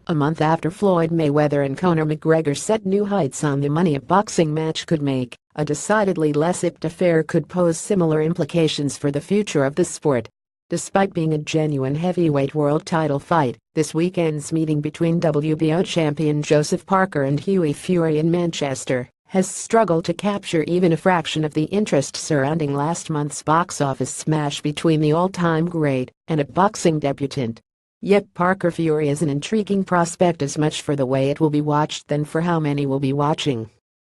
A month after Floyd Mayweather and Conor McGregor set new heights on the money a boxing match could make, a decidedly less apt affair could pose similar implications for the future of the sport. Despite being a genuine heavyweight world title fight, this weekend's meeting between WBO champion Joseph Parker and Hughie Fury in Manchester has struggled to capture even a fraction of the interest surrounding last month's box office smash between the all-time great and a boxing debutant. Yet Parker Fury is an intriguing prospect as much for the way it will be watched than for how many will be watching.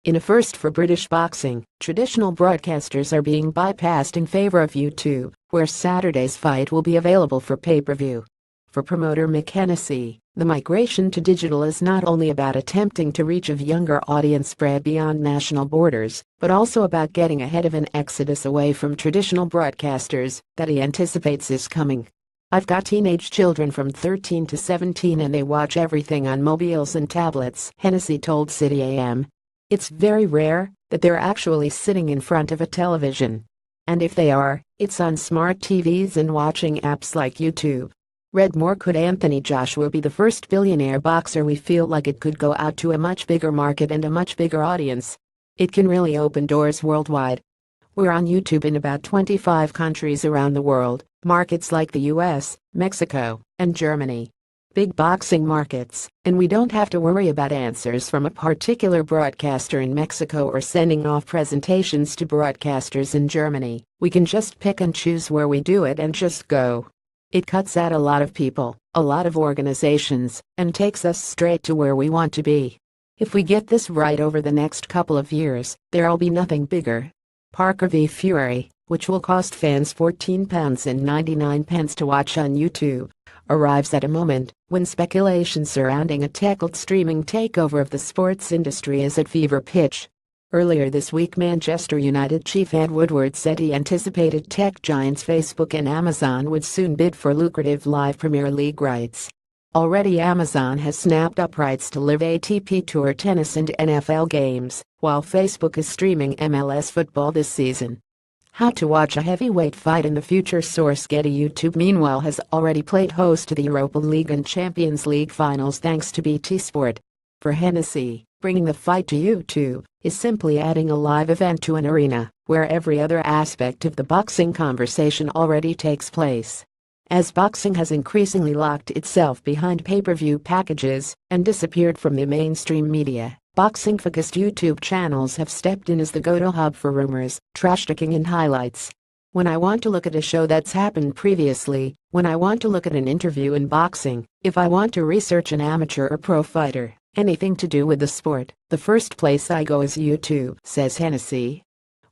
In a first for British boxing, traditional broadcasters are being bypassed in favor of YouTube, where Saturday's fight will be available for pay-per-view. For promoter Mick Hennessy, the migration to digital is not only about attempting to reach a younger audience spread beyond national borders, but also about getting ahead of an exodus away from traditional broadcasters that he anticipates is coming. "I've got teenage children from 13 to 17 and they watch everything on mobiles and tablets," Hennessy told City AM. "It's very rare that they're actually sitting in front of a television. And if they are, it's on smart TVs and watching apps like YouTube." Read more. Could Anthony Joshua be the first billionaire boxer? We feel like it could go out to a much bigger market and a much bigger audience. It can really open doors worldwide. We're on YouTube in about 25 countries around the world, markets like the US, Mexico, and Germany. Big boxing markets, and we don't have to worry about answers from a particular broadcaster in Mexico or sending off presentations to broadcasters in Germany. We can just pick and choose where we do it and just go. It cuts out a lot of people, a lot of organizations, and takes us straight to where we want to be. If we get this right over the next couple of years, there'll be nothing bigger. Parker v Fury, which will cost fans £14.99 to watch on YouTube, arrives at a moment when speculation surrounding a tech-led streaming takeover of the sports industry is at fever pitch. Earlier this week, Manchester United chief Ed Woodward said he anticipated tech giants Facebook and Amazon would soon bid for lucrative live Premier League rights. Already Amazon has snapped up rights to live ATP Tour tennis and NFL games, while Facebook is streaming MLS football this season. How to watch a heavyweight fight in the future? Source Getty. YouTube meanwhile has already played host to the Europa League and Champions League finals thanks to BT Sport. For Hennessy, bringing the fight to YouTube is simply adding a live event to an arena where every other aspect of the boxing conversation already takes place. As boxing has increasingly locked itself behind pay-per-view packages and disappeared from the mainstream media, boxing-focused YouTube channels have stepped in as the go-to hub for rumors, trash-talking and highlights. When I want to look at a show that's happened previously, when I want to look at an interview in boxing, if I want to research an amateur or pro fighter, anything to do with the sport, the first place I go is YouTube, says Hennessy.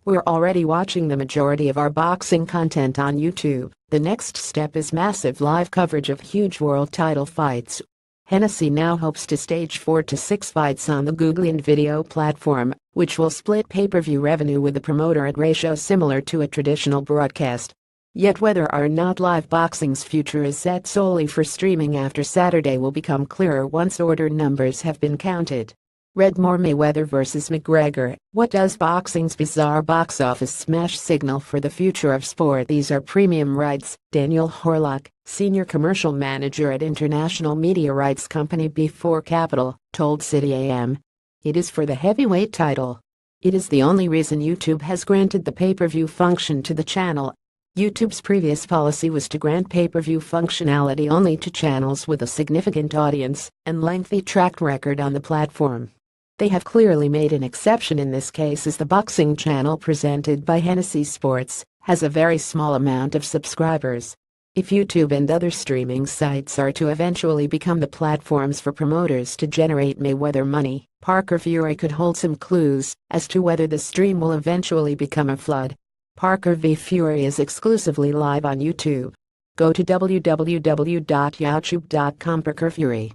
We're already watching the majority of our boxing content on YouTube. The next step is massive live coverage of huge world title fights. Hennessy now hopes to stage 4 to 6 fights on the Google video platform, which will split pay-per-view revenue with the promoter at ratios similar to a traditional broadcast. Yet whether or not live boxing's future is set solely for streaming after Saturday will become clearer once order numbers have been counted. Read more. Mayweather vs McGregor. What does boxing's bizarre box office smash signal for the future of sport? These are premium rights, Daniel Horlock, senior commercial manager at international media rights company B4 Capital, told City AM. It is for the heavyweight title. It is the only reason YouTube has granted the pay-per-view function to the channel. YouTube's previous policy was to grant pay-per-view functionality only to channels with a significant audience and lengthy track record on the platform. They have clearly made an exception in this case, as the boxing channel presented by Hennessy Sports has a very small amount of subscribers. If YouTube and other streaming sites are to eventually become the platforms for promoters to generate Mayweather money, Parker Fury could hold some clues as to whether the stream will eventually become a flood. Parker v Fury is exclusively live on YouTube. Go to www.youtube.com. Parker Fury.